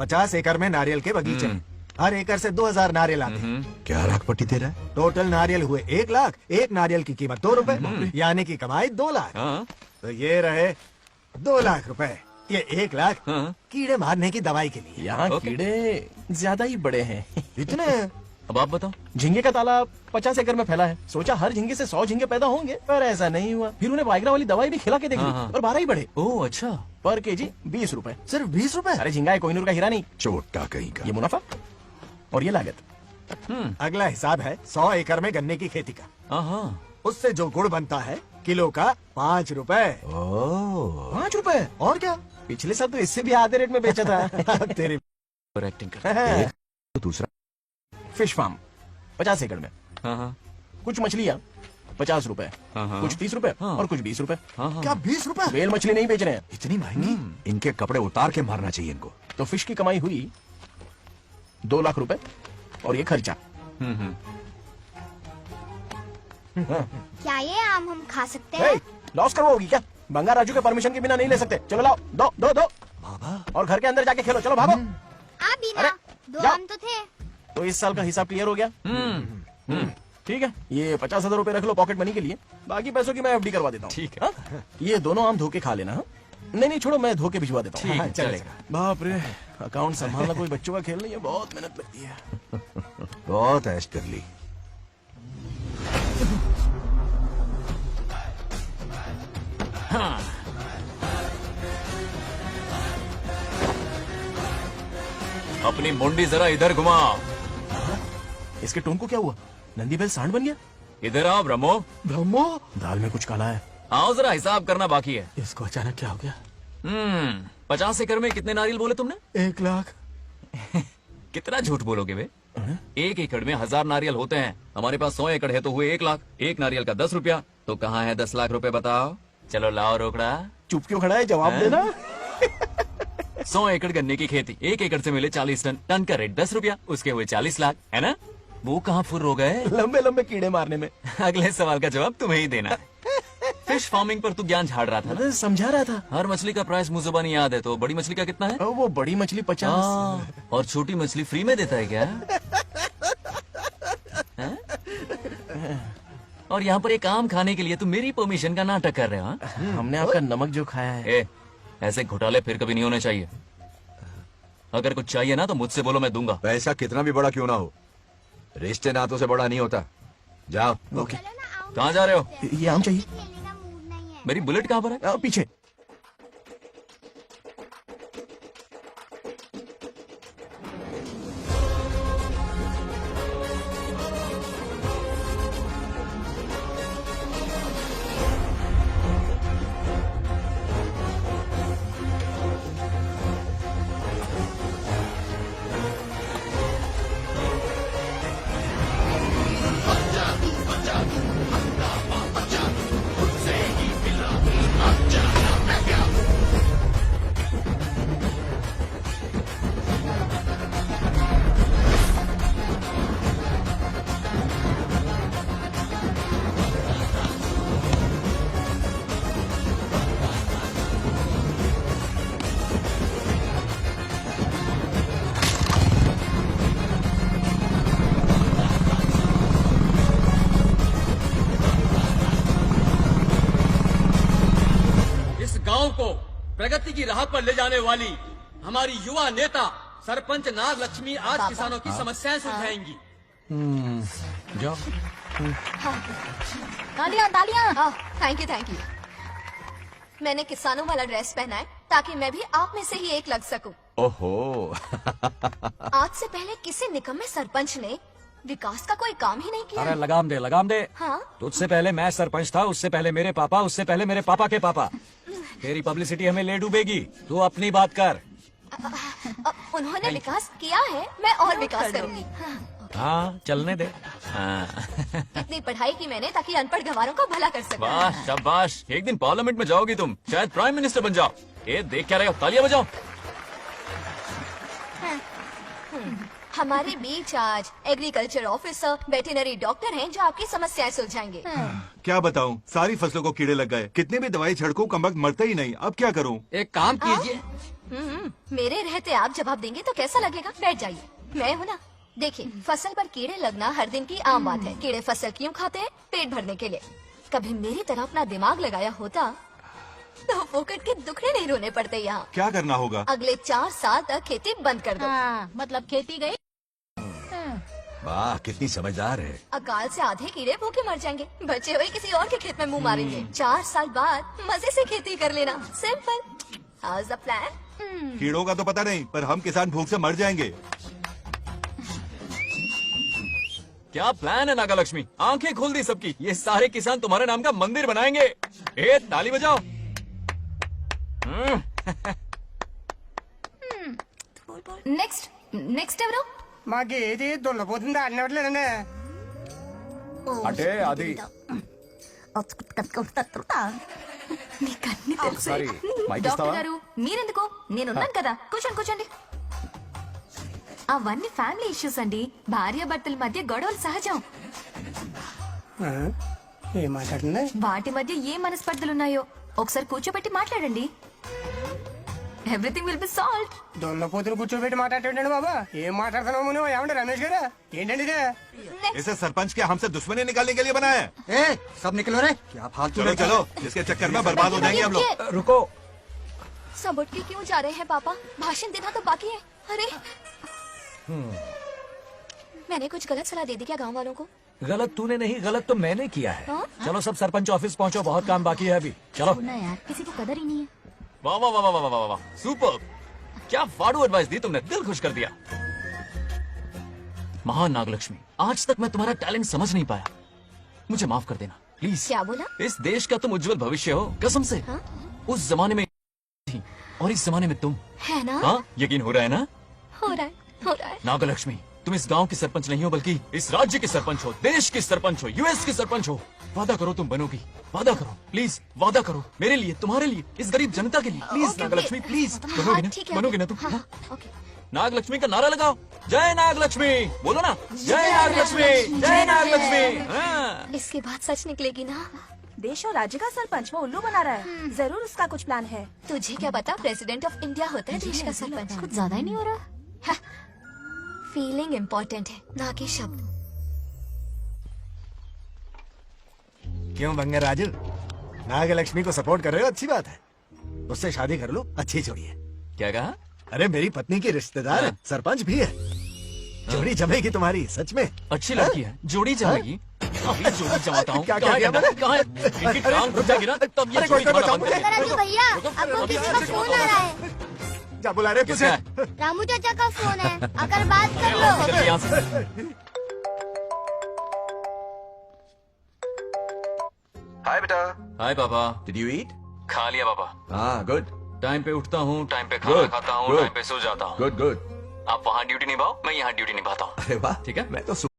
50 एकड़ में नारियल के बगीचे हैं। हर एकड़ से 2000 नारियल आते हैं। क्या लाख पट्टी दे रहा है? टोटल नारियल हुए 1 लाख। एक नारियल की कीमत 2 रुपए, यानी कि कमाई 2 लाख। तो ये रहे 2 लाख रुपए। ये 1 लाख कीड़े मारने की दवाई के लिए। यहाँ कीड़े ज्यादा ही बड़े हैं। इतने? अब आप बताओ। झींगे का तालाब 50 एकड़ में फैला है। सोचा हर झींगे से 100 झींगे पैदा होंगे, पर ऐसा नहीं हुआ। फिर उन्हें वाइग्रा वाली दवाई भी खिला के देख ली और 12 ही बढ़े। ओह अच्छा। पर केजी 20 रुपए। सिर्फ 20 रुपए? अरे झींगा है, कोहिनूर का हीरा नहीं। चोटा कहीं का। ये मुनाफा और ये लागत। अगला हिसाब है 100 एकड़ में गन्ने की खेती का। उससे जो गुड़ बनता है किलो का 5 रुपए। 5 रुपए? और क्या, पिछले साल तो इससे भी आधे रेट में बेचा था। तेरी एक्टिंग कर। तो दूसरा फिश फार्म 50 एकड़ में। कुछ मछलियाँ 50 रुपए, कुछ 30 रुपए और कुछ 20 रुपए। क्या 20 रुपए? वेल मछली नहीं बेच रहे हैं। इतनी महंगी? इनके कपड़े उतार के मारना चाहिए इनको। तो फिश की कमाई हुई 2 लाख रुपए और ये खर्चा। क्या ये आम हम खा सकते हैं? लॉस करवाओगी क्या? बंगार राजू के परमिशन के बिना नहीं ले सकते। चलो लाओ, दो दो दो। और घर के अंदर जाके खेलो। चलो भागो। आप भी ना, 2 जाओ। आम तो थे। तो इस साल का हिसाब क्लियर हो गया? ठीक है, ये 50,000 रुपए रख लो पॉकेट मनी के लिए। बाकी पैसों की मैं एफडी करवा देता हूँ। ठीक है। ये दोनों आम धोके खा लेना। हाँ? नहीं छोड़ो, मैं धोके भिजवा देता हूँ। ठीक है, चलेगा। बाप रे, अकाउंट संभालना कोई बच्चों का खेल नहीं है, बहुत मेहनत लगती है। बहुत ऐश कर ली। अपनी मुंडी जरा इधर घुमा। इसके टोन को क्या हुआ? नंदी बैल सांड बन गया? इधर आओ ब्रह्मो। ब्रह्मो, दाल में कुछ काला है। आओ जरा हिसाब करना बाकी है। इसको अचानक क्या हो गया? 50 एकड़ में कितने नारियल बोले तुमने? 1 लाख। कितना झूठ बोलोगे बे? 1 एकड़ में 1000 नारियल होते हैं। हमारे पास 100 एकड़ है तो हुए 1 लाख। एक नारियल का 10 रुपया। तो कहाँ है 10 लाख रुपए बताओ? चलो लाओ रोकड़ा। चुप क्यों खड़ा है? जवाब देना। 100 एकड़ गन्ने की खेती, 1 एकड़ से मिले 40 टन। टन का रेट 10 रुपया, उसके हुए 40 लाख, है ना? वो कहाँ फुर हो गए? लंबे लंबे कीड़े मारने में। अगले सवाल का जवाब तुम्हें ही देना है। फिश फार्मिंग पर तू ज्ञान झाड़ रहा था ना? समझा रहा था। हर मछली का प्राइस मुझे जुबानी याद है, तो बड़ी मछली का कितना है? वो बड़ी मछली 50। और छोटी मछली फ्री में देता है क्या? हैं? और यहाँ पर एक आम खाने के लिए तुम मेरी परमिशन का नाटक कर रहे हो? हाँ? हमने आपका नमक जो खाया है। ऐसे घोटाले फिर कभी नहीं होने चाहिए। अगर कुछ चाहिए ना तो मुझसे बोलो, मैं दूंगा। पैसा कितना भी बड़ा क्यों ना हो, रिश्ते नातों से बड़ा नहीं होता। जाओ। ओके। कहाँ जा रहे हो? ये आम चाहिए। खेलने का मूड नहीं है। मेरी बुलेट कहाँ पर है? पीछे। गांव को प्रगति की राह पर ले जाने वाली हमारी युवा नेता सरपंच नाग लक्ष्मी आज किसानों की समस्याएं सुलझाएंगी। जाओ। तालियां तालियां। Thank you. मैंने किसानों वाला ड्रेस पहना है ताकि मैं भी आप में से ही एक लग सकूं। ओहो। आज से पहले किसी निकम्मे सरपंच ने विकास का कोई काम ही नहीं किया। अरे लगाम दे। हाँ? तुझसे पहले मैं सरपंच था, उससे पहले मेरे पापा, उससे पहले मेरे पापा के पापा। तेरी पब्लिसिटी हमें ले डूबेगी, तू अपनी बात कर। उन्होंने विकास किया है, मैं और विकास करूंगी। हाँ चलने दे। इतनी पढ़ाई की मैंने ताकि अनपढ़ गंवारों का भला कर सकूं। वाह शाबाश, एक दिन पार्लियामेंट में जाओगी तुम, शायद प्राइम मिनिस्टर बन जाओ। ये देख क्या रहे हो, तालियां बजाओ। हमारे बीच आज एग्रीकल्चर ऑफिसर, वेटरनरी डॉक्टर हैं जो आपकी समस्याएं सुलझाएंगे। क्या बताऊं, सारी फसलों को कीड़े लग गए। कितनी भी दवाई छिड़को, कमबख्त मरते ही नहीं। अब क्या करूं? एक काम कीजिए, मेरे रहते आप जवाब देंगे तो कैसा लगेगा? बैठ जाइए, मैं हूँ ना। देखिए, फसल पर कीड़े लगना हर दिन की आम बात है। कीड़े फसल क्यों खाते हैं? पेट भरने के लिए। कभी मेरी तरह अपना दिमाग लगाया होता तो फोकट के दुखड़े नहीं रोने पड़ते यहाँ। क्या करना होगा? अगले 4 साल तक खेती बंद कर दो। मतलब खेती गई। वाह, कितनी समझदार है। अकाल से आधे कीड़े भूखे मर जाएंगे, बचे हुए किसी और के खेत में मुंह मारेंगे। 4 साल बाद मजे से खेती कर लेना। Simple. How is the plan? कीड़ों का तो पता नहीं, पर हम किसान भूख से मर जाएंगे। क्या प्लान है नागालक्ष्मी? आंखें खोल दी सबकी। ये सारे किसान तुम्हारे नाम का मंदिर बनाएंगे। ए, ताली बजाओ। नेक्स्ट ఎవరు? మాకు ఏది దొల్లపోతుంది ఆడినట్లేదండి. అంటే అది నీకన్నీ తెలుసు. సారీ, మైక్ డాక్టర్ ఇస్తావా? గారు మీరెందుకు? నేనున్నాను కదా. కూర్చోండి కూర్చోండి. అవన్నీ ఫ్యామిలీ ఇష్యూస్ అండి. భార్య భర్తల మధ్య గొడవలు సహజం. ఆ, ఏం మాట్లాడుతుంది? వాటి మధ్య ఏ మనస్పర్ధలున్నాయో ఒకసారి కూర్చోబెట్టి మాట్లాడండి. Everything will be solved. దొల్లపోతులు కూర్చోబెట్టి మాట్లాడేటండి బాబా. ఏం మాట్లాడుతున్నావు నువ్వు? ఏమంటే రమేష్ గారు ఏంటండి ఇదే? इसे सरपंच के हमसे दुश्मनी निकालने के लिए बनाया है। सब निकलो रे, क्या फालतू चलो चलो, इसके चक्कर में बर्बाद हो जाएंगे हम लोग। रुको। सब उठ के क्यों जा रहे हैं पापा? भाषण देना तो बाकी है। अरे मैंने कुछ गलत सलाह दे दी क्या गांव वालों को? गलत तूने नहीं, गलत तो मैंने किया है। हाँ? चलो सब सरपंच ऑफिस पहुंचो, बहुत काम बाकी है अभी। चलो। यार किसी को कदर ही नहीं है। वाह वाह वाह वाह वाह वाह वाह, सुपर। क्या फाड़ू एडवाइस दी तुमने, दिल खुश कर दिया। महान नागलक्ष्मी, आज तक मैं तुम्हारा टैलेंट समझ नहीं पाया। मुझे माफ कर देना प्लीज। क्या बोला? इस देश का तुम उज्जवल भविष्य हो, कसम से। हाँ? उस जमाने में थी और इस जमाने में तुम। है ना? हाँ, यकीन हो रहा है ना? हो रहा है। नागलक्ष्मी, तुम इस गांव की सरपंच नहीं हो, बल्कि इस राज्य की सरपंच हो, देश की सरपंच हो, यूएस की सरपंच हो। वादा करो तुम बनोगी, वादा करो प्लीज, वादा करो मेरे लिए, तुम्हारे लिए, इस गरीब जनता के लिए। Please okay, Nagalakshmi, okay. Please. हाँ, बनोगी ना? ठीक है। बनोगी ना तुम? हाँ, हाँ? ओके। नागलक्ष्मी का नारा लगाओ। जय नागलक्ष्मी बोलो ना। जय नागलक्ष्मी, जय नागलक्ष्मी। हाँ। इसके बाद सच निकलेगी ना? देश और राज्य का सरपंच वो उल्लू बना रहा है। जरूर उसका कुछ प्लान है। तुझे क्या पता, प्रेसिडेंट ऑफ इंडिया होता है देश का सरपंच। कुछ ज्यादा ही नहीं हो रहा? फीलिंग इम्पोर्टेंट है, ना कि शब्द। क्यों बंगर राजू, नागलक्ष्मी को सपोर्ट कर रहे हो? अच्छी बात है, उससे शादी कर लो, अच्छी जोड़ी है। क्या कहा? अरे मेरी पत्नी की रिश्तेदार हाँ। सरपंच भी है, जोड़ी जमेगी तुम्हारी, सच में। अच्छी लड़की है, जोड़ी जमेगी। अभी जोड़ी जमाता हूँ। क्या कहाँ किया है? मैंने? कहाँ है? इनकी टांग घुस जाएगी ना, तब ये अरे जोड़ी कोई जमाना बचाओ बंद कर मुझे। देगी। राजू भैया, आपको किसी का फोन आ रहा है। क्या बुला रहे किसका तुझे? है? रामू चाचा का फोन है, आकर बात कर आओ, लो। निकल यहाँ से। हाय बेटा। हाय पापा। Did you eat? खा लिया पापा। हाँ, गुड टाइम पे उठता हूँ, टाइम पे खाना Good, खाता हूँ, good. टाइम पे सो जाता हूँ। Good good. आप वहाँ ड्यूटी निभाओ, मैं यहाँ ड्यूटी निभाता हूँ। अरे वाह, ठीक है? मैं तो